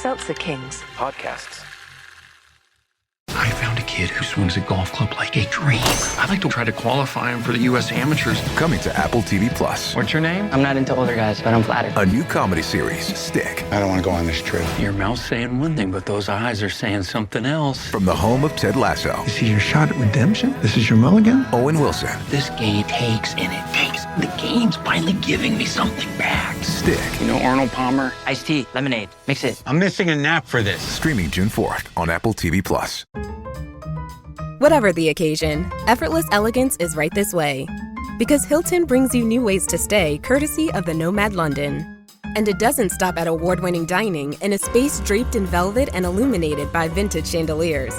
Seltzer Kings. Podcasts. I found a kid who swings a golf club like a dream. I'd like to try to qualify him for the U.S. Amateurs. Coming to Apple TV Plus. What's your name? I'm not into older guys, but I'm flattered. A new comedy series, Stick. I don't want to go on this trip. Your mouth's saying one thing, but those eyes are saying something else. From the home of Ted Lasso. This is your shot at redemption? This is your mulligan? Owen Wilson. This game takes and it takes. The game's finally giving me something back. Stick. You know Arnold Palmer? Iced tea, lemonade, mix it. I'm missing a nap for this. Streaming June 4th on Apple TV Plus. Whatever the occasion, effortless elegance is right this way. Because Hilton brings you new ways to stay courtesy of the Nomad London. And it doesn't stop at award-winning dining in a space draped in velvet and illuminated by vintage chandeliers.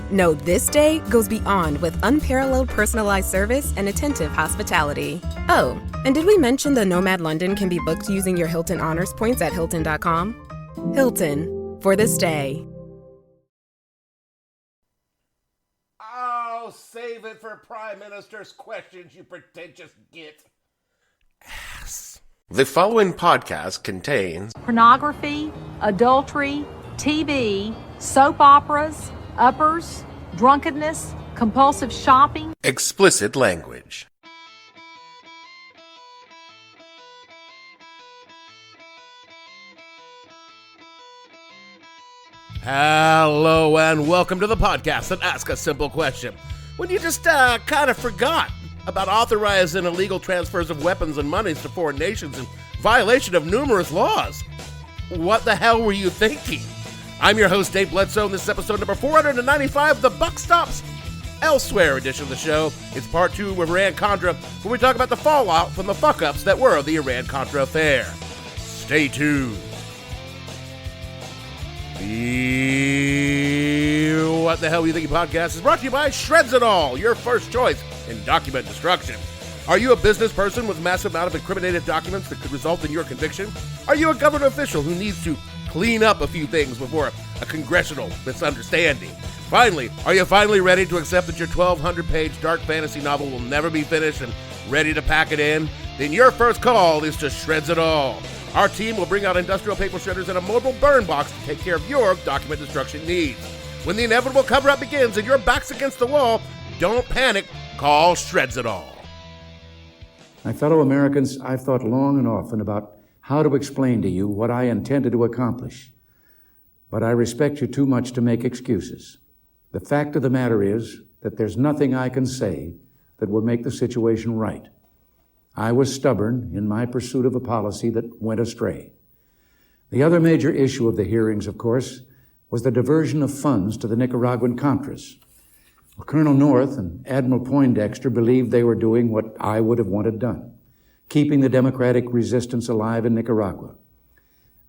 No, this day goes beyond with unparalleled personalized service and attentive hospitality. Oh, and did we mention the Nomad London can be booked using your Hilton Honors points at Hilton.com? Hilton, for the stay. Save it for Prime Minister's questions, you pretentious git. Ass. The following podcast contains pornography, adultery, TV, soap operas, uppers, drunkenness, compulsive shopping, explicit language. Hello and welcome to the podcast that asks a simple question. When you just kind of forgot about authorizing illegal transfers of weapons and monies to foreign nations in violation of numerous laws. What the hell were you thinking? I'm your host, Dave Bledsoe, and this is episode number 495, The Buck Stops Elsewhere edition of the show. It's part 2 of Iran Contra, where we talk about the fallout from the fuck-ups that were the Iran Contra Affair. Stay tuned. The What the Hell Were You Thinking podcast is brought to you by Shreds It All, your first choice in document destruction. Are you a business person with a massive amount of incriminated documents that could result in your conviction? Are you a government official who needs to clean up a few things before a congressional misunderstanding? Finally, are you finally ready to accept that your 1,200-page dark fantasy novel will never be finished and ready to pack it in? Then your first call is to Shreds It All. Our team will bring out industrial paper shredders and a mobile burn box to take care of your document destruction needs. When the inevitable cover-up begins and your back's against the wall, don't panic. Call Shreds It All. My fellow Americans, I've thought long and often about how to explain to you what I intended to accomplish. But I respect you too much to make excuses. The fact of the matter is that there's nothing I can say that will make the situation right. I was stubborn in my pursuit of a policy that went astray. The other major issue of the hearings, of course, was the diversion of funds to the Nicaraguan Contras. Well, Colonel North and Admiral Poindexter believed they were doing what I would have wanted done, keeping the democratic resistance alive in Nicaragua.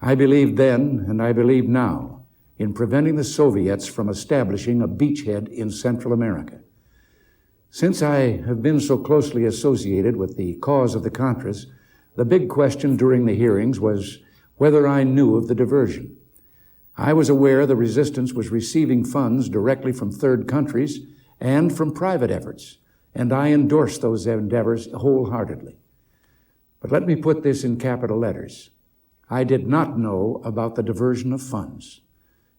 I believed then, and I believe now, in preventing the Soviets from establishing a beachhead in Central America. Since I have been so closely associated with the cause of the Contras, the big question during the hearings was whether I knew of the diversion. I was aware the resistance was receiving funds directly from third countries and from private efforts, and I endorsed those endeavors wholeheartedly. But let me put this in capital letters. I did not know about the diversion of funds.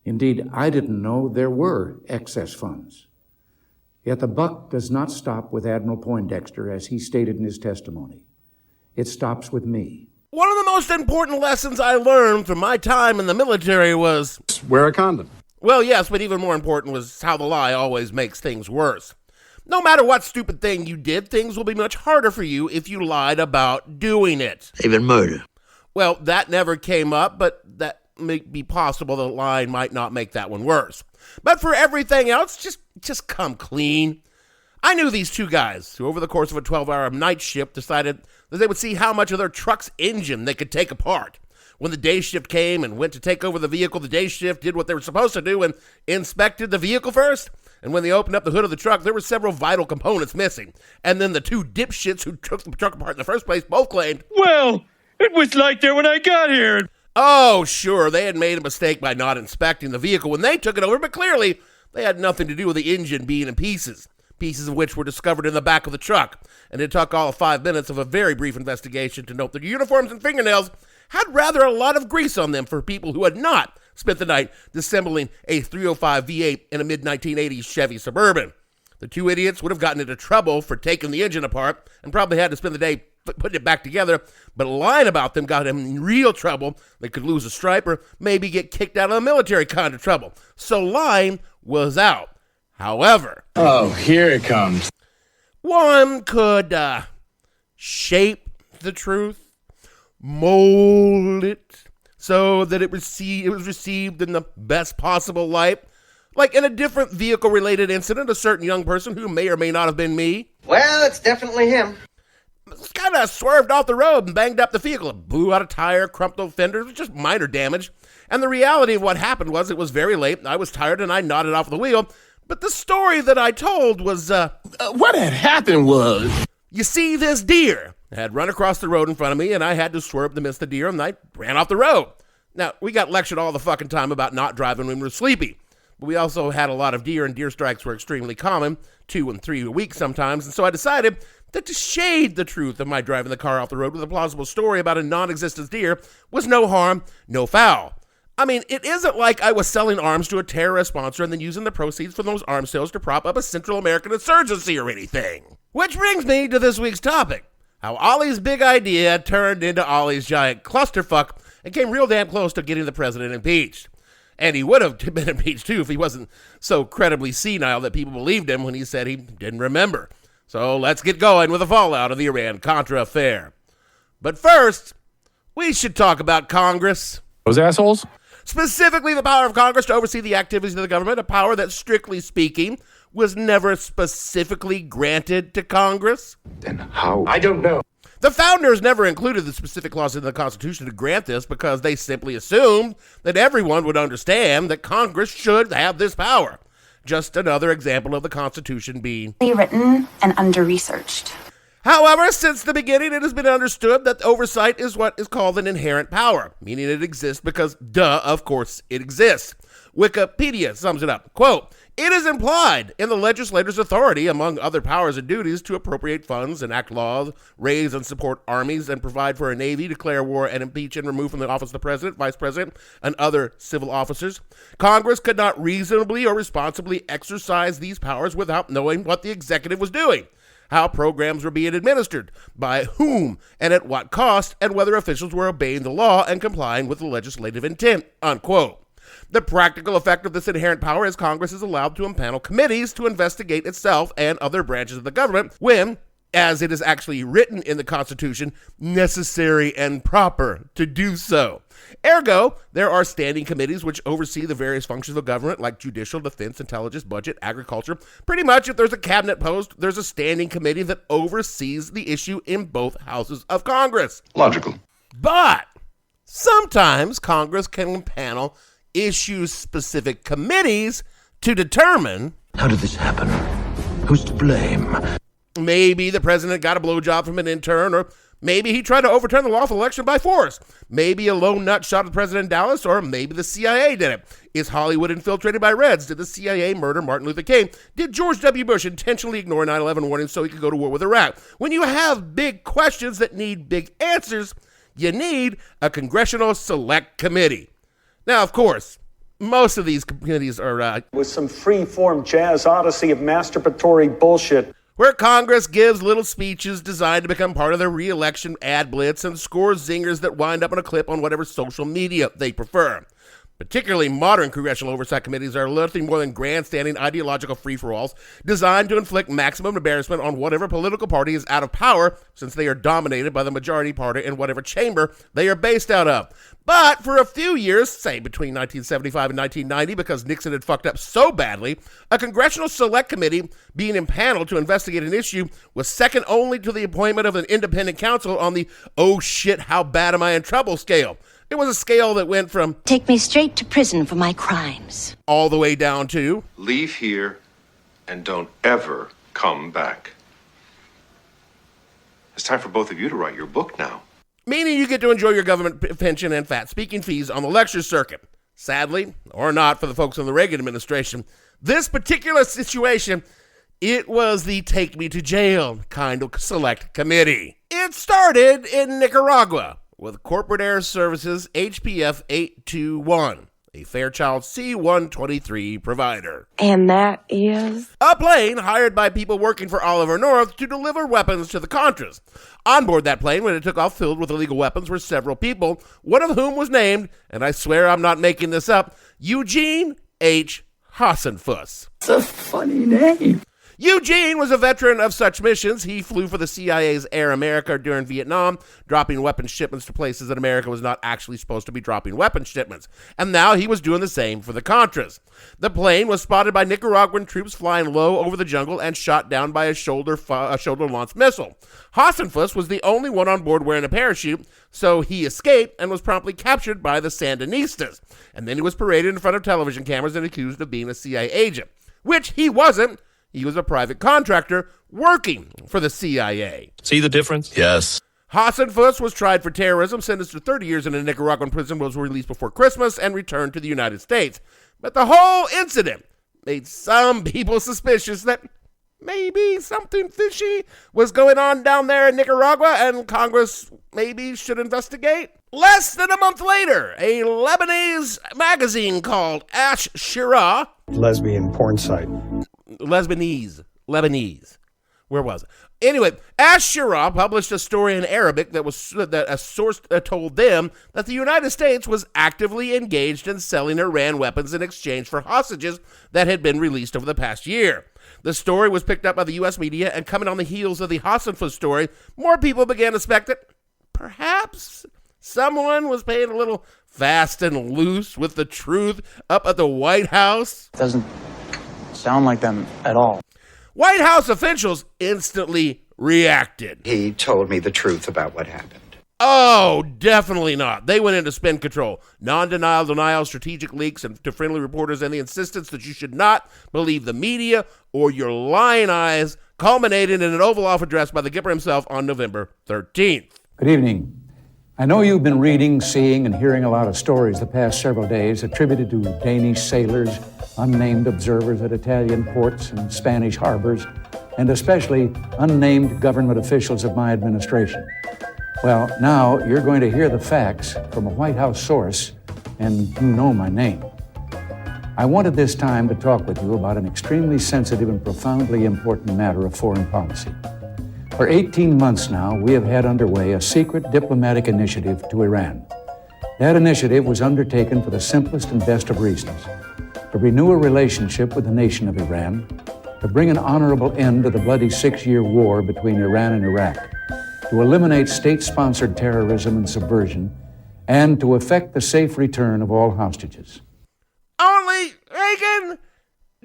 Indeed, I didn't know there were excess funds. Yet the buck does not stop with Admiral Poindexter, as he stated in his testimony. It stops with me. One of the most important lessons I learned from my time in the military was... wear a condom. Well, yes, but even more important was how the lie always makes things worse. No matter what stupid thing you did, things will be much harder for you if you lied about doing it. Even murder. Well, that never came up, but that may be possible that lying might not make that one worse. But for everything else, just come clean. I knew these two guys who, over the course of a 12-hour night shift, decided that they would see how much of their truck's engine they could take apart. When the day shift came and went to take over the vehicle, the day shift did what they were supposed to do and inspected the vehicle first. And when they opened up the hood of the truck, there were several vital components missing. And then the two dipshits who took the truck apart in the first place both claimed, "Well, it was like there when I got here." Oh, sure, they had made a mistake by not inspecting the vehicle when they took it over, but clearly they had nothing to do with the engine being in pieces of which were discovered in the back of the truck. And it took all of 5 minutes of a very brief investigation to note that uniforms and fingernails had rather a lot of grease on them for people who had not spent the night disassembling a 305 V8 in a mid-1980s Chevy Suburban. The two idiots would have gotten into trouble for taking the engine apart and probably had to spend the day putting it back together, but lying about them got them in real trouble. They could lose a stripe or maybe get kicked out of the military kind of trouble. So lying was out. However, Oh, here it comes. one could shape the truth, mold it so that it was received in the best possible light. Like in a different vehicle-related incident, a certain young person who may or may not have been me. Well, it's definitely him. Kind of swerved off the road and banged up the vehicle. It blew out a tire, crumpled fenders, it was just minor damage. And the reality of what happened was it was very late, I was tired, and I nodded off the wheel. But the story that I told was, What had happened was... you see, this deer had run across the road in front of me, and I had to swerve to miss the deer, and I ran off the road. Now, we got lectured all the fucking time about not driving when we were sleepy. But we also had a lot of deer, and deer strikes were extremely common, 2 and 3 a week sometimes, and so I decided that to shade the truth of my driving the car off the road with a plausible story about a non-existent deer was no harm, no foul. I mean, it isn't like I was selling arms to a terrorist sponsor and then using the proceeds from those arms sales to prop up a Central American insurgency or anything. Which brings me to this week's topic, how Ollie's big idea turned into Ollie's giant clusterfuck and came real damn close to getting the president impeached. And he would have been impeached too if he wasn't so credibly senile that people believed him when he said he didn't remember. So let's get going with the fallout of the Iran Contra Affair. But first, we should talk about Congress. Those assholes? Specifically the power of Congress to oversee the activities of the government, a power that, strictly speaking, was never specifically granted to Congress. Then how? I don't know. The founders never included the specific clause in the Constitution to grant this because they simply assumed that everyone would understand that Congress should have this power. Just another example of the Constitution being written and under-researched. However, since the beginning, it has been understood that oversight is what is called an inherent power, meaning it exists because, of course, it exists. Wikipedia sums it up. Quote, "It is implied in the legislator's authority, among other powers and duties, to appropriate funds, enact laws, raise and support armies, and provide for a navy, declare war, and impeach and remove from the office the president, vice president, and other civil officers. Congress could not reasonably or responsibly exercise these powers without knowing what the executive was doing, how programs were being administered, by whom, and at what cost, and whether officials were obeying the law and complying with the legislative intent," unquote. The practical effect of this inherent power is Congress is allowed to impanel committees to investigate itself and other branches of the government when, as it is actually written in the Constitution, necessary and proper to do so. Ergo, there are standing committees which oversee the various functions of government like judicial, defense, intelligence, budget, agriculture. Pretty much, if there's a cabinet post, there's a standing committee that oversees the issue in both houses of Congress. Logical. But sometimes Congress can impanel issue-specific committees to determine, How did this happen? Who's to blame? maybe the president got a blowjob from an intern, or maybe he tried to overturn the lawful election by force. Maybe a lone nut shot at the president in Dallas, or maybe the CIA did it. Is Hollywood infiltrated by Reds? Did the CIA murder Martin Luther King? Did George W. Bush intentionally ignore 9/11 warnings so he could go to war with Iraq? When you have big questions that need big answers, you need a Congressional Select Committee. Now, of course, most of these committees are with some free-form jazz odyssey of masturbatory bullshit, where Congress gives little speeches designed to become part of their re-election ad blitz and scores zingers that wind up in a clip on whatever social media they prefer. Particularly modern congressional oversight committees are nothing more than grandstanding ideological free-for-alls designed to inflict maximum embarrassment on whatever political party is out of power, since they are dominated by the majority party in whatever chamber they are based out of. But for a few years, say between 1975 and 1990, because Nixon had fucked up so badly, a Congressional Select Committee being impaneled to investigate an issue was second only to the appointment of an independent counsel on the "oh shit, how bad am I in trouble" scale. It was a scale that went from Take me straight to prison for my crimes, all the way down to leave here and don't ever come back. It's time for both of you to write your book now. Meaning you get to enjoy your government pension and fat speaking fees on the lecture circuit. Sadly, or not for the folks in the Reagan Administration, this particular situation, it was the take me to jail kind of select committee. It started in Nicaragua with Corporate Air Services HPF 821. a Fairchild C-123 provider. And that is? A plane hired by people working for Oliver North to deliver weapons to the Contras. On board that plane, when it took off filled with illegal weapons, were several people, one of whom was named, and I swear I'm not making this up, Eugene H. Hassenfuss. It's a funny name. Eugene was a veteran of such missions. He flew for the CIA's Air America during Vietnam, dropping weapons shipments to places that America was not actually supposed to be dropping weapons shipments. And now he was doing the same for the Contras. The plane was spotted by Nicaraguan troops flying low over the jungle and shot down by a shoulder-launched missile. Hassenfuss was the only one on board wearing a parachute, so he escaped and was promptly captured by the Sandinistas. And then he was paraded in front of television cameras and accused of being a CIA agent, which he wasn't. He was a private contractor working for the CIA. See the difference? Yes. Hassenfuss was tried for terrorism, sentenced to 30 years in a Nicaraguan prison, was released before Christmas, and returned to the United States. But the whole incident made some people suspicious that maybe something fishy was going on down there in Nicaragua, and Congress maybe should investigate. Less than a month later, a Lebanese magazine called Ash Shira, Lesbian porn site. Lebanese. Where was it? Anyway, Ash-Shira published a story in Arabic that a source told them that the United States was actively engaged in selling Iran weapons in exchange for hostages that had been released over the past year. The story was picked up by the U.S. media, and coming on the heels of the Hassenfuss story, more people began to suspect that perhaps someone was playing a little fast and loose with the truth up at the White House. Doesn't sound like them at all. White House officials instantly reacted. He told me the truth about what happened. Oh, definitely not. They went into spin control. Non-denial, denial, strategic leaks, and to friendly reporters, and the insistence that you should not believe the media or your lying eyes, culminated in an Oval Office address by the Gipper himself on November 13th. Good evening. I know you've been reading, seeing, and hearing a lot of stories the past several days attributed to Danish sailors, unnamed observers at Italian ports and Spanish harbors, and especially unnamed government officials of my administration. Well, now you're going to hear the facts from a White House source, and you know my name. I wanted this time to talk with you about an extremely sensitive and profoundly important matter of foreign policy. For 18 months now, we have had underway a secret diplomatic initiative to Iran. That initiative was undertaken for the simplest and best of reasons: to renew a relationship with the nation of Iran, to bring an honorable end to the bloody 6-year war between Iran and Iraq, to eliminate state-sponsored terrorism and subversion, and to effect the safe return of all hostages. Only Reagan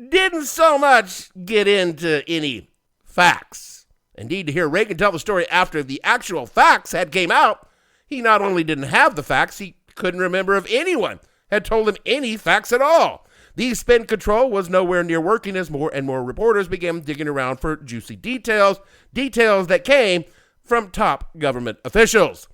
didn't so much get into any facts. Indeed, to hear Reagan tell the story after the actual facts had came out, he not only didn't have the facts, he couldn't remember if anyone had told him any facts at all. The spin control was nowhere near working as more and more reporters began digging around for juicy details that came from top government officials.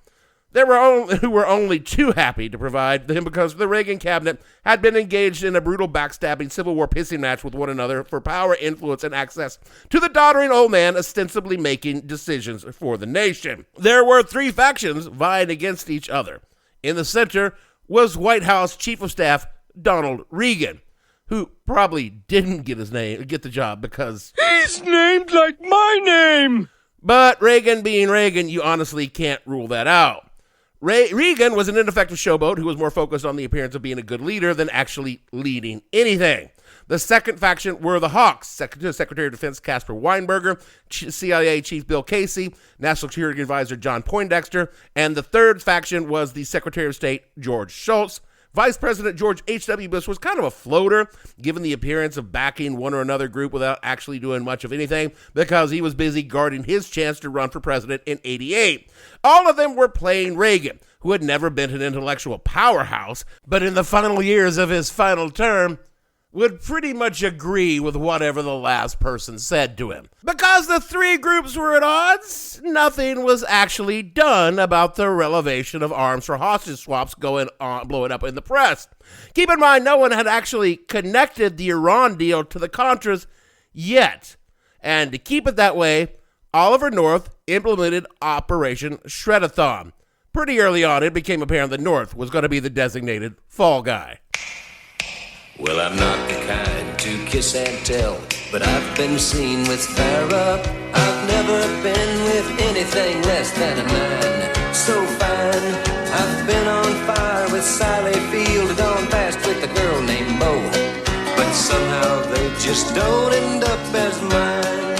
There were who were only too happy to provide them because the Reagan cabinet had been engaged in a brutal backstabbing Civil War pissing match with one another for power, influence, and access to the doddering old man ostensibly making decisions for the nation. There were 3 factions vying against each other. In the center was White House Chief of Staff Donald Reagan, who probably didn't get the job because he's named like my name. But Reagan being Reagan, you honestly can't rule that out. Reagan was an ineffective showboat who was more focused on the appearance of being a good leader than actually leading anything. The second faction were the Hawks, Secretary of Defense Caspar Weinberger, CIA Chief Bill Casey, National Security Advisor John Poindexter, and the third faction was the Secretary of State George Shultz. Vice President George H.W. Bush was kind of a floater, given the appearance of backing one or another group without actually doing much of anything, because he was busy guarding his chance to run for president in '88. All of them were playing Reagan, who had never been an intellectual powerhouse, but in the final years of his final term, would pretty much agree with whatever the last person said to him. Because the 3 groups were at odds, nothing was actually done about the revelation of arms for hostage swaps blowing up in the press. Keep in mind, no one had actually connected the Iran deal to the Contras yet. And to keep it that way, Oliver North implemented Operation Shredathon. Pretty early on, it became apparent that North was going to be the designated fall guy. Well, I'm not the kind to kiss and tell, but I've been seen with Farrah. I've never been with anything less than a 9. So fine. I've been on fire with Sally Field, gone past with a girl named Bo, but somehow they just don't end up as mine.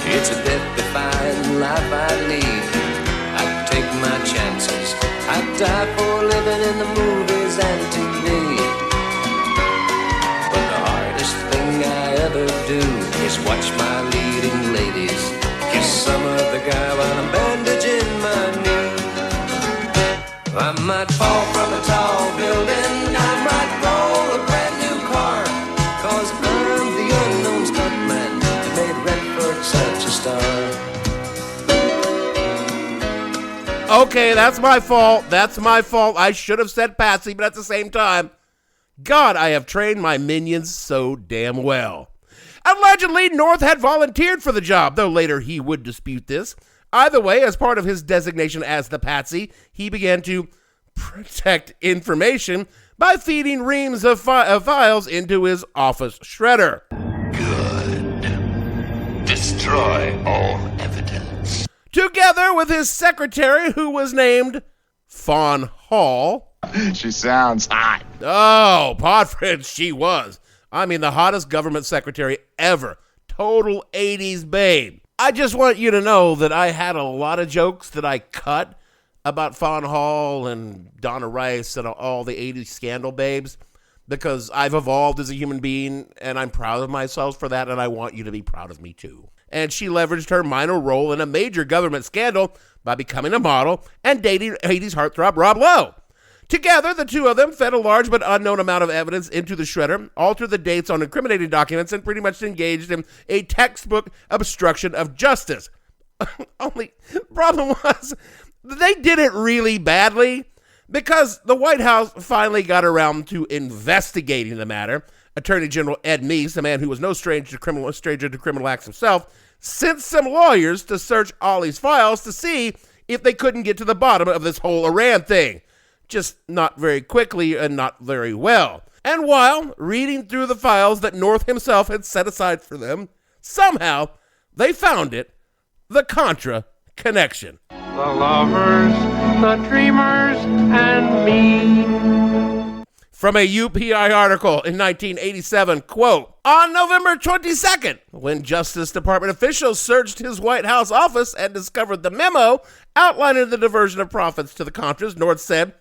It's a death-defying life I lead. I take my chances. I die for a living in the movies and TV. But the hardest thing I ever do is watch my leading ladies kiss some other guy while I'm bandaging my knee. I might fall from a tall building, I might roll a brand new car, 'cause I'm the unknown stuntman that made Redford such a star. Okay, that's my fault. That's my fault. I should have said Patsy, but at the same time, God, I have trained my minions so damn well. Allegedly, North had volunteered for the job, though later he would dispute this. Either way, as part of his designation as the Patsy, he began to protect information by feeding reams of files into his office shredder. Good. Destroy all evidence. Together with his secretary, who was named Fawn Hall. She sounds hot. Oh, Podfriend, she was. I mean, the hottest government secretary ever. Total 80s babe. I just want you to know that I had a lot of jokes that I cut about Fawn Hall and Donna Rice and all the 80s scandal babes because I've evolved as a human being and I'm proud of myself for that and I want you to be proud of me too. And she leveraged her minor role in a major government scandal by becoming a model and dating 80s heartthrob Rob Lowe. Together, the two of them fed a large but unknown amount of evidence into the shredder, altered the dates on incriminating documents, and pretty much engaged in a textbook obstruction of justice. Only problem was, they did it really badly because the White House finally got around to investigating the matter. Attorney General Ed Meese, a man who was no stranger to criminal acts himself, sent some lawyers to search Ollie's files to see if they couldn't get to the bottom of this whole Iran thing. Just not very quickly and not very well. And while reading through the files that North himself had set aside for them, somehow they found it, the Contra connection. The lovers, the dreamers, and me. From a UPI article in 1987, quote, on November 22nd, when Justice Department officials searched his White House office and discovered the memo outlining the diversion of profits to the Contras, North said,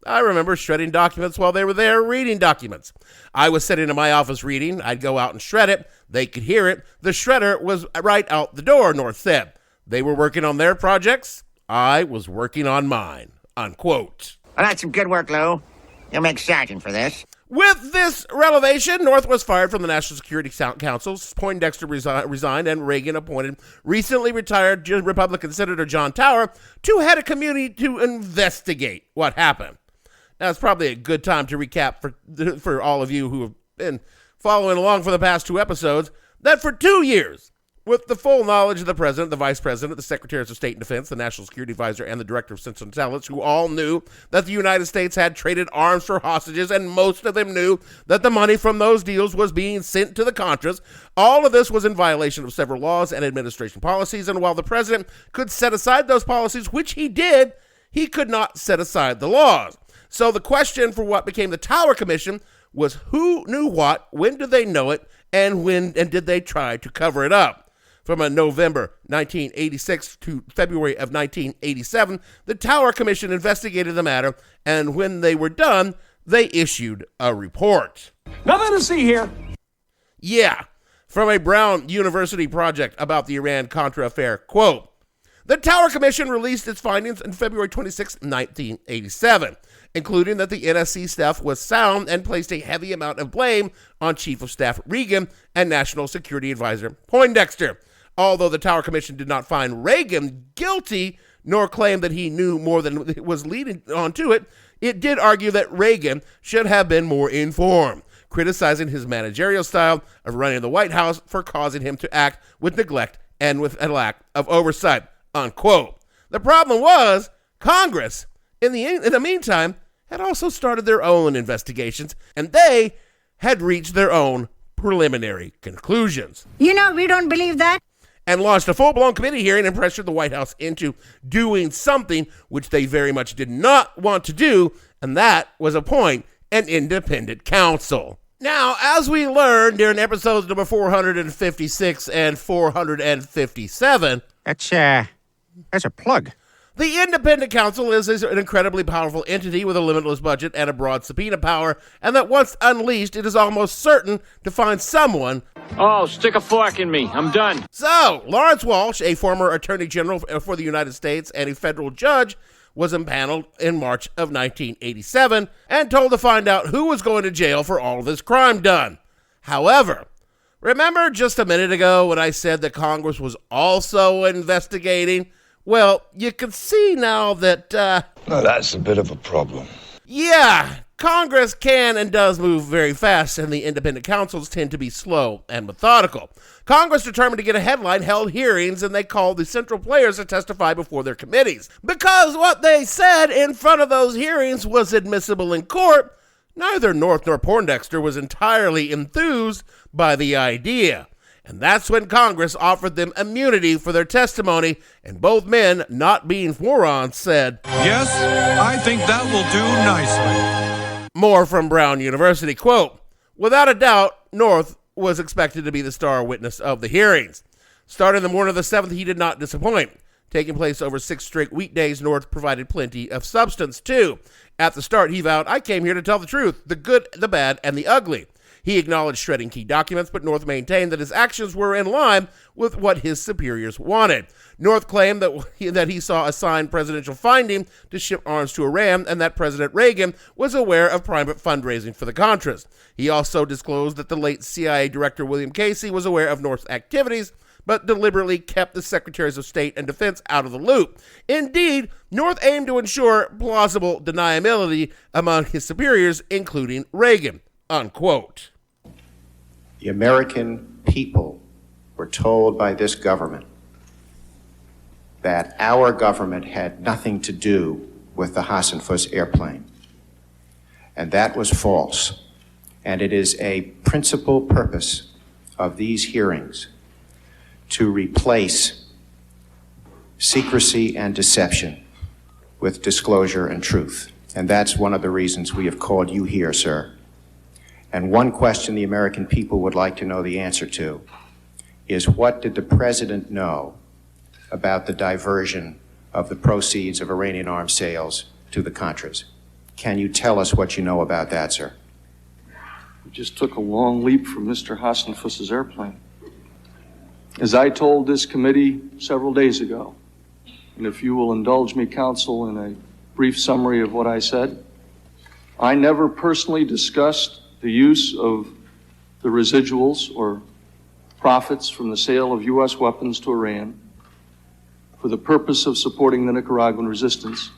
I remember shredding documents while they were there reading documents. I was sitting in my office reading. I'd go out and shred it. They could hear it. The shredder was right out the door, North said. They were working on their projects. I was working on mine, unquote. Well, that's some good work, Lou. You'll make sergeant for this. With this revelation, North was fired from the National Security Council. Poindexter resigned, and Reagan appointed recently retired Republican Senator John Tower to head a committee to investigate what happened. Now, it's probably a good time to recap for all of you who have been following along for the past 2 episodes that for 2 years, with the full knowledge of the President, the Vice President, the Secretaries of State and Defense, the National Security Advisor, and the Director of Central Intelligence, who all knew that the United States had traded arms for hostages, and most of them knew that the money from those deals was being sent to the Contras. All of this was in violation of several laws and administration policies, and while the President could set aside those policies, which he did, he could not set aside the laws. So the question for what became the Tower Commission was who knew what, when did they know it, and did they try to cover it up? From a November 1986 to February of 1987, the Tower Commission investigated the matter, and when they were done, they issued a report. Nothing to see here. Yeah, from a Brown University project about the Iran Contra Affair, quote, the Tower Commission released its findings on February 26, 1987, including that the NSC staff was sound and placed a heavy amount of blame on Chief of Staff Reagan and National Security Advisor Poindexter. Although the Tower Commission did not find Reagan guilty, nor claim that he knew more than was leading on to it, it did argue that Reagan should have been more informed, criticizing his managerial style of running the White House for causing him to act with neglect and with a lack of oversight, unquote. The problem was Congress, in the meantime, had also started their own investigations, and they had reached their own preliminary conclusions. You know, we don't believe that. And launched a full-blown committee hearing and pressured the White House into doing something which they very much did not want to do, and that was appoint an independent counsel. Now, as we learned during episodes number 456 and 457... That's a plug. The independent counsel is an incredibly powerful entity with a limitless budget and a broad subpoena power, and that once unleashed, it is almost certain to find someone... Oh, stick a fork in me. I'm done. So, Lawrence Walsh, a former attorney general for the United States and a federal judge, was impaneled in March of 1987 and told to find out who was going to jail for all of this crime done. However, remember just a minute ago when I said that Congress was also investigating? Well, you can see now that... Now that's a bit of a problem. Yeah, Congress can and does move very fast, and the independent counsels tend to be slow and methodical. Congress, determined to get a headline, held hearings, and they called the central players to testify before their committees. Because what they said in front of those hearings was admissible in court, neither North nor Poindexter was entirely enthused by the idea. And that's when Congress offered them immunity for their testimony, and both men, not being morons, said, "Yes, I think that will do nicely." More from Brown University, quote, "Without a doubt, North was expected to be the star witness of the hearings. Starting the morning of the 7th, he did not disappoint. Taking place over 6 straight weekdays, North provided plenty of substance, too. At the start, he vowed, 'I came here to tell the truth, the good, the bad, and the ugly.' He acknowledged shredding key documents, but North maintained that his actions were in line with what his superiors wanted. North claimed that he saw a signed presidential finding to ship arms to Iran and that President Reagan was aware of private fundraising for the Contras. He also disclosed that the late CIA Director William Casey was aware of North's activities, but deliberately kept the Secretaries of State and Defense out of the loop. Indeed, North aimed to ensure plausible deniability among his superiors, including Reagan," unquote. The American people were told by this government that our government had nothing to do with the Hassenfuss airplane. And that was false. And it is a principal purpose of these hearings to replace secrecy and deception with disclosure and truth. And that's one of the reasons we have called you here, sir. And one question the American people would like to know the answer to is, what did the president know about the diversion of the proceeds of Iranian arms sales to the Contras? Can you tell us what you know about that, sir? We just took a long leap from Mr. Hassenfuss's airplane. As I told this committee several days ago, and if you will indulge me, counsel, in a brief summary of what I said, I never personally discussed the use of the residuals or profits from the sale of U.S. weapons to Iran for the purpose of supporting the Nicaraguan resistance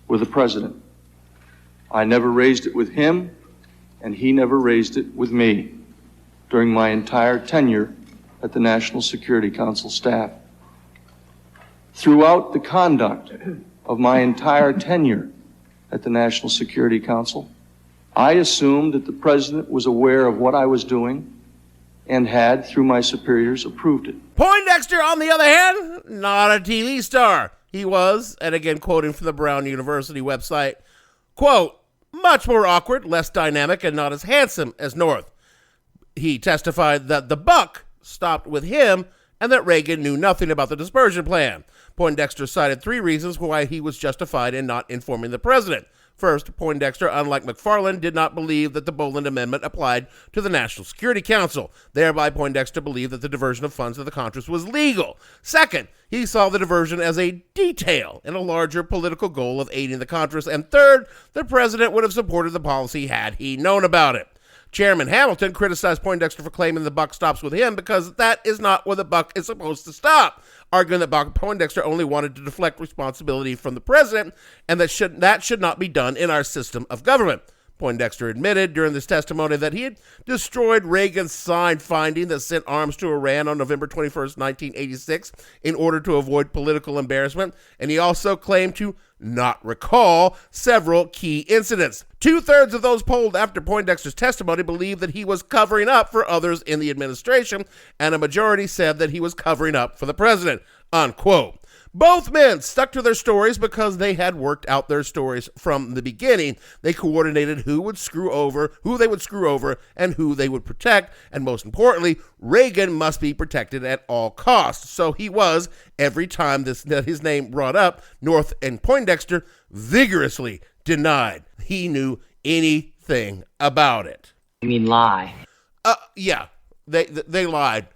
with the president. I never raised it with him, and he never raised it with me during my entire tenure at the National Security Council staff. Throughout the conduct of my entire tenure at the National Security Council, I assumed that the president was aware of what I was doing and had, through my superiors, approved it. Poindexter, on the other hand, not a TV star. He was, and again quoting from the Brown University website, quote, "much more awkward, less dynamic, and not as handsome as North." He testified that the buck stopped with him and that Reagan knew nothing about the dispersion plan. Poindexter cited 3 reasons why he was justified in not informing the president. First, Poindexter, unlike McFarland, did not believe that the Boland Amendment applied to the National Security Council. Thereby, Poindexter believed that the diversion of funds to the Contras was legal. Second, he saw the diversion as a detail in a larger political goal of aiding the Contras. And third, the president would have supported the policy had he known about it. Chairman Hamilton criticized Poindexter for claiming the buck stops with him because that is not where the buck is supposed to stop, arguing that Poindexter only wanted to deflect responsibility from the president and that should not be done in our system of government. Poindexter admitted during this testimony that he had destroyed Reagan's signed finding that sent arms to Iran on November 21st, 1986, in order to avoid political embarrassment, and he also claimed to not recall several key incidents. 2/3 of those polled after Poindexter's testimony believed that he was covering up for others in the administration, and a majority said that he was covering up for the president, unquote. Both men stuck to their stories because they had worked out their stories from the beginning. They coordinated who they would screw over, and who they would protect. And most importantly, Reagan must be protected at all costs. So he was, every time that his name brought up, North and Poindexter vigorously denied he knew anything about it. You mean lie? Yeah, they lied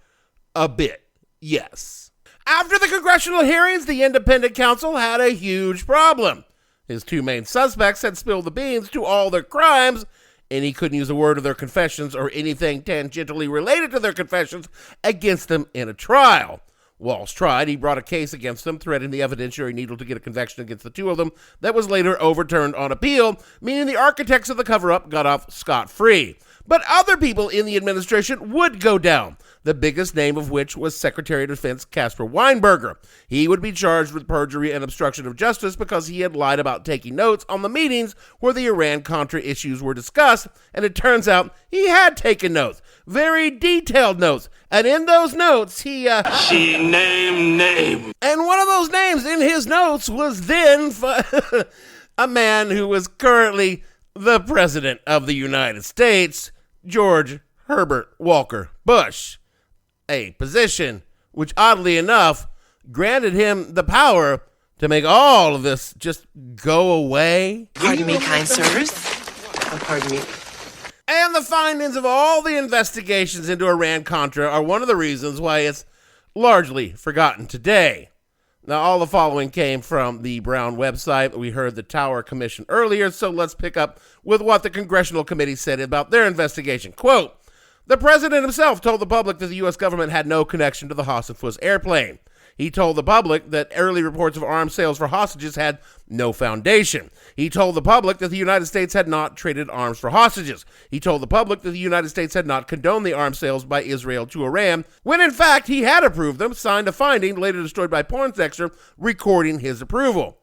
a bit, yes. After the congressional hearings, the independent counsel had a huge problem. His two main suspects had spilled the beans to all their crimes, and he couldn't use a word of their confessions or anything tangentially related to their confessions against them in a trial. Walsh tried. He brought a case against them, threading the evidentiary needle to get a conviction against the two of them that was later overturned on appeal, meaning the architects of the cover-up got off scot-free. But other people in the administration would go down, the biggest name of which was Secretary of Defense Caspar Weinberger. He would be charged with perjury and obstruction of justice because he had lied about taking notes on the meetings where the Iran Contra issues were discussed, and it turns out he had taken notes, very detailed notes, and in those notes he She named name. And one of those names in his notes was then a man who was currently the President of the United States, George Herbert Walker Bush, a position which, oddly enough, granted him the power to make all of this just go away. Pardon me, kind sirs. Pardon me. And the findings of all the investigations into Iran Contra are one of the reasons why it's largely forgotten today. Now, all the following came from the Brown website. We heard the Tower Commission earlier, so let's pick up with what the Congressional Committee said about their investigation. Quote, the president himself told the public that the U.S. government had no connection to the Hasselhoff airplane. He told the public that early reports of arms sales for hostages had no foundation. He told the public that the United States had not traded arms for hostages. He told the public that the United States had not condoned the arms sales by Israel to Iran, when in fact he had approved them, signed a finding later destroyed by Poindexter, recording his approval.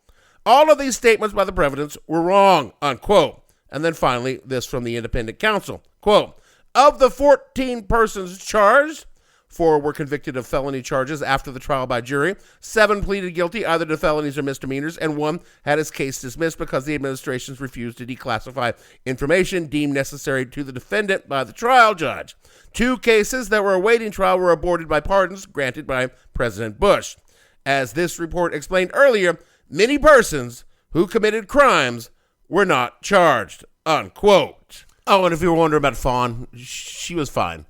All of these statements by the presidents were wrong, unquote. And then finally, this from the independent counsel, quote, of the 14 persons charged, 4 were convicted of felony charges after the trial by jury. 7 pleaded guilty either to felonies or misdemeanors, and 1 had his case dismissed because the administrations refused to declassify information deemed necessary to the defendant by the trial judge. 2 cases that were awaiting trial were aborted by pardons granted by President Bush. As this report explained earlier, many persons who committed crimes were not charged, unquote. Oh, and if you were wondering about Fawn, she was fine.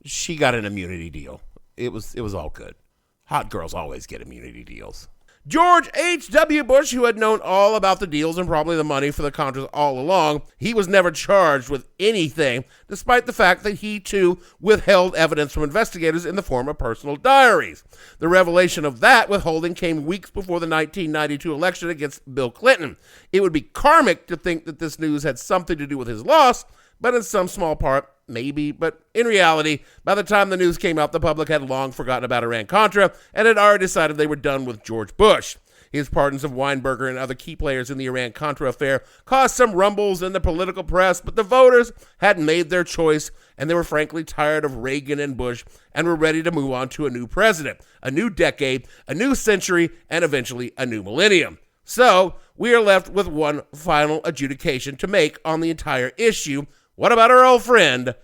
She got an immunity deal. It was all good. Hot girls always get immunity deals. George H.W. Bush, who had known all about the deals and probably the money for the Contras all along, he was never charged with anything, despite the fact that he, too, withheld evidence from investigators in the form of personal diaries. The revelation of that withholding came weeks before the 1992 election against Bill Clinton. It would be karmic to think that this news had something to do with his loss, but in some small part, maybe. But in reality, by the time the news came out, the public had long forgotten about Iran Contra and had already decided they were done with George Bush. His pardons of Weinberger and other key players in the Iran Contra affair caused some rumbles in the political press, but the voters had made their choice, and they were frankly tired of Reagan and Bush and were ready to move on to a new president, a new decade, a new century, and eventually a new millennium. So we are left with one final adjudication to make on the entire issue. What about our old friend,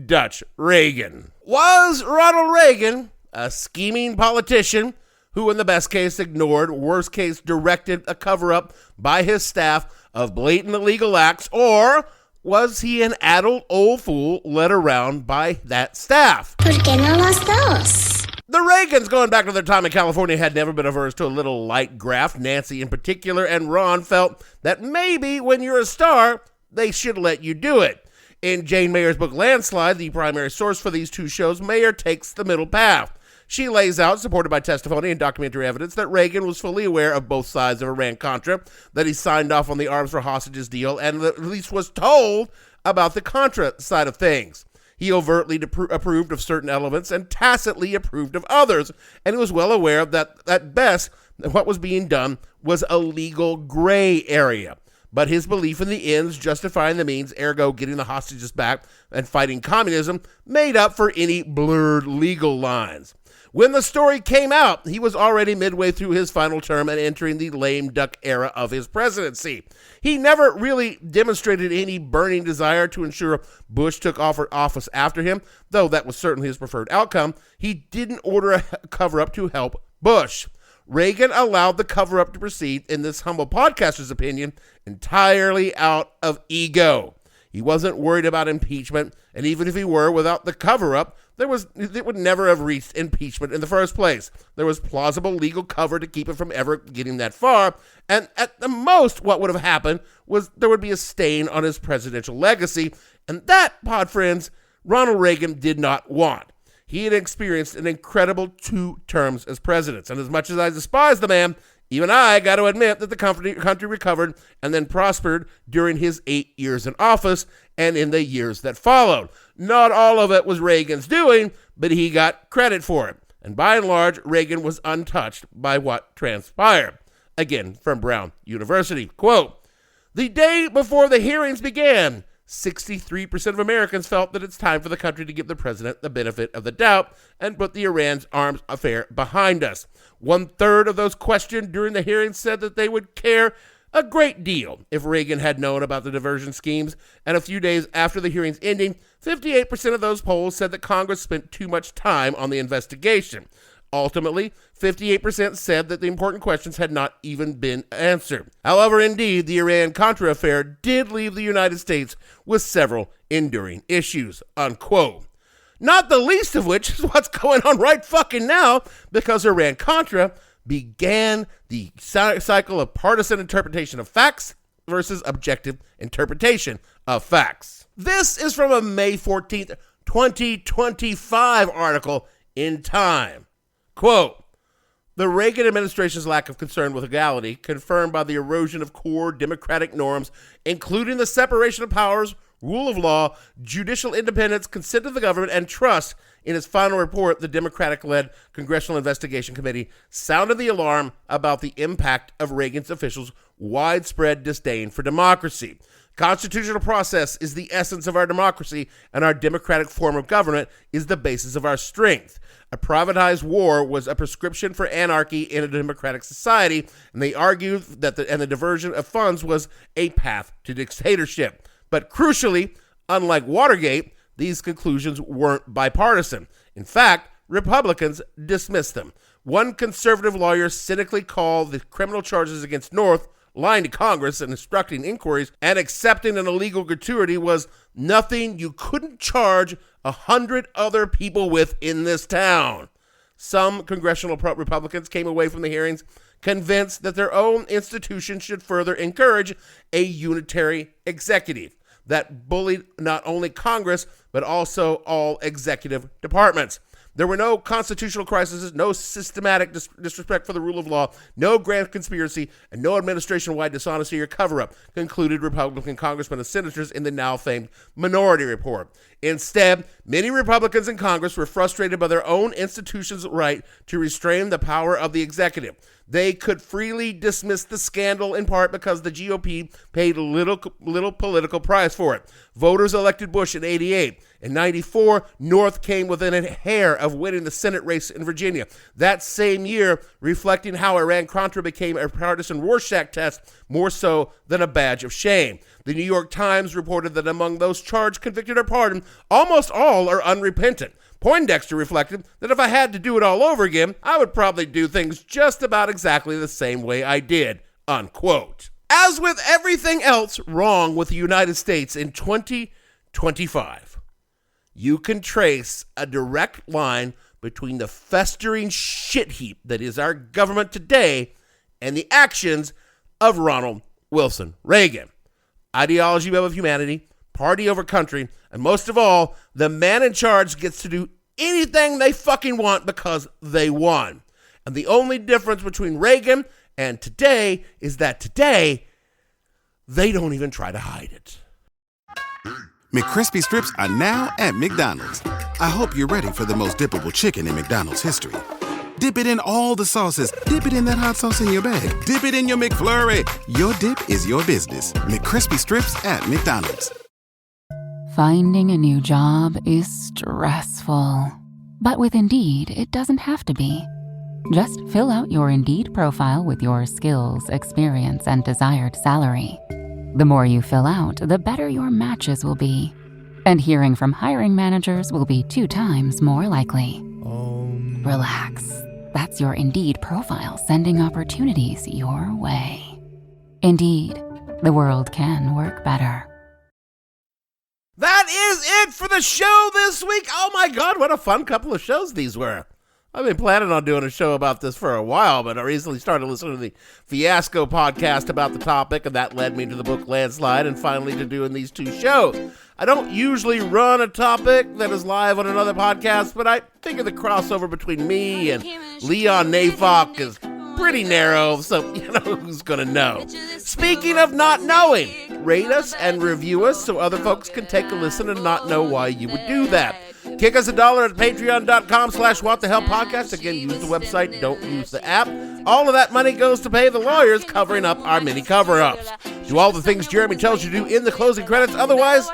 Dutch Reagan? Was Ronald Reagan a scheming politician who in the best case ignored, worst case directed a cover-up by his staff of blatant illegal acts, or was he an adult old fool led around by that staff? ¿Por qué no las dos? The Reagans, going back to their time in California, had never been averse to a little light graft, Nancy in particular, and Ron felt that maybe when you're a star, they should let you do it. In Jane Mayer's book Landslide, the primary source for these two shows, Mayer takes the middle path. She lays out, supported by testimony and documentary evidence, that Reagan was fully aware of both sides of Iran Contra, that he signed off on the arms for hostages deal, and at least was told about the Contra side of things. He overtly approved of certain elements and tacitly approved of others, and he was well aware that at best what was being done was a legal gray area. But his belief in the ends justifying the means, ergo getting the hostages back and fighting communism, made up for any blurred legal lines. When the story came out, he was already midway through his final term and entering the lame duck era of his presidency. He never really demonstrated any burning desire to ensure Bush took office after him, though that was certainly his preferred outcome. He didn't order a cover-up to help Bush. Reagan allowed the cover-up to proceed, in this humble podcaster's opinion, entirely out of ego. He wasn't worried about impeachment, and even if he were, without the cover-up, it would never have reached impeachment in the first place. There was plausible legal cover to keep it from ever getting that far, and at the most what would have happened was there would be a stain on his presidential legacy, and that, pod friends, Ronald Reagan did not want. He had experienced an incredible 2 terms as president, and as much as I despise the man, even I got to admit that the country recovered and then prospered during his 8 years in office and in the years that followed. Not all of it was Reagan's doing, but he got credit for it. And by and large, Reagan was untouched by what transpired. Again, from Brown University. Quote, "The day before the hearings began, 63% of Americans felt that it's time for the country to give the president the benefit of the doubt and put the Iran arms affair behind us. 1/3 of those questioned during the hearing said that they would care a great deal if Reagan had known about the diversion schemes, and a few days after the hearing's ending, 58% of those polls said that Congress spent too much time on the investigation. Ultimately, 58% said that the important questions had not even been answered. However, indeed, the Iran Contra Affair did leave the United States with several enduring issues," unquote. Not the least of which is what's going on right fucking now, because Iran Contra began the cycle of partisan interpretation of facts versus objective interpretation of facts. This is from a May 14th, 2025 article in Time. Quote, "The Reagan administration's lack of concern with legality, confirmed by the erosion of core democratic norms, including the separation of powers, rule of law, judicial independence, consent of the government, and trust," in its final report, the Democratic-led Congressional Investigation Committee sounded the alarm about the impact of Reagan's officials' widespread disdain for democracy. Constitutional process is the essence of our democracy, and our democratic form of government is the basis of our strength. A privatized war was a prescription for anarchy in a democratic society, and they argued that the diversion of funds was a path to dictatorship. But crucially, unlike Watergate, these conclusions weren't bipartisan. In fact, Republicans dismissed them. One conservative lawyer cynically called the criminal charges against North, lying to Congress and instructing inquiries and accepting an illegal gratuity, was nothing you couldn't charge 100 other people with in this town. Some congressional Republicans came away from the hearings convinced that their own institution should further encourage a unitary executive that bullied not only Congress, but also all executive departments. There were no constitutional crises, no systematic disrespect for the rule of law, no grand conspiracy, and no administration-wide dishonesty or cover-up, concluded Republican congressmen and senators in the now-famed Minority Report. Instead, many Republicans in Congress were frustrated by their own institution's right to restrain the power of the executive. They could freely dismiss the scandal in part because the GOP paid little political price for it. Voters elected Bush in 88. In 94, North came within a hair of winning the Senate race in Virginia. That same year, reflecting how Iran Contra became a partisan Rorschach test more so than a badge of shame. The New York Times reported that among those charged, convicted, or pardoned, almost all are unrepentant. Poindexter reflected that if I had to do it all over again, I would probably do things just about exactly the same way I did, unquote. As with everything else wrong with the United States in 2025, you can trace a direct line between the festering shit heap that is our government today and the actions of Ronald Wilson Reagan. Ideology above humanity, party over country, and most of all, the man in charge gets to do anything they fucking want because they won. And the only difference between Reagan and today is that today, they don't even try to hide it. McCrispy strips are now at McDonald's. I hope you're ready for the most dippable chicken in McDonald's history. Dip it in all the sauces. Dip it in that hot sauce in your bag. Dip it in your McFlurry. Your dip is your business. McCrispy strips at McDonald's. Finding a new job is stressful. But with Indeed, it doesn't have to be. Just fill out your Indeed profile with your skills, experience, and desired salary. The more you fill out, the better your matches will be. And hearing from hiring managers will be 2 times more likely. Relax. That's your Indeed profile sending opportunities your way. Indeed, the world can work better. That is it for the show this week. Oh my God, what a fun couple of shows these were. I've been planning on doing a show about this for a while, but I recently started listening to the Fiasco podcast about the topic, and that led me to the book Landslide and finally to doing these 2 shows. I don't usually run a topic that is live on another podcast, but I figure the crossover between me and Leon Nafok is pretty narrow, so you know who's gonna know. Speaking of not knowing, rate us and review us so other folks can take a listen and not know why you would do that. Kick us $1 at patreon.com/whatthehellpodcast. Again, use the website, don't use the app. All of that money goes to pay the lawyers covering up our mini cover-ups. Do all the things Jeremy tells you to do in the closing credits. Otherwise,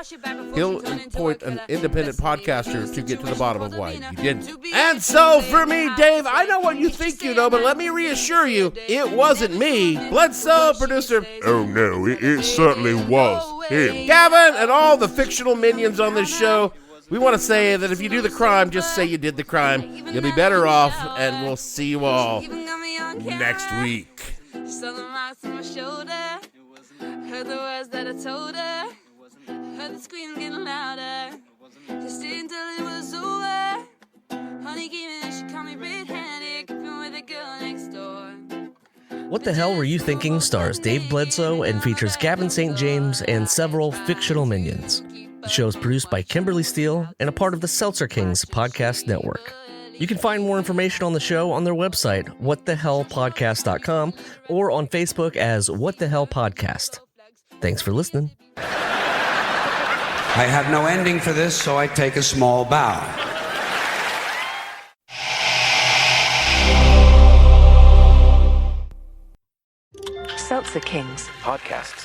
he'll appoint an independent podcaster to get to the bottom of why you didn't. And so, for me, Dave, I know what you think you know, but let me reassure you, it wasn't me. Bledsoe, producer. Oh, no, it certainly was him. Gavin, and all the fictional minions on this show. We want to say that if you do the crime, just say you did the crime. You'll be better off, and we'll see you all next week. Heard the words that I told her. Heard the screams getting louder. Just stayed until it was over. Honey came in and she called me red-handed, creeping with a girl next door. What the Hell Were You Thinking stars Dave Bledsoe and features Gavin St. James and several fictional minions. The show is produced by Kimberly Steele and a part of the Seltzer Kings podcast network. You can find more information on the show on their website, whatthehellpodcast.com, or on Facebook as What the Hell Podcast. Thanks for listening. I have no ending for this, so I take a small bow. Seltzer Kings podcasts.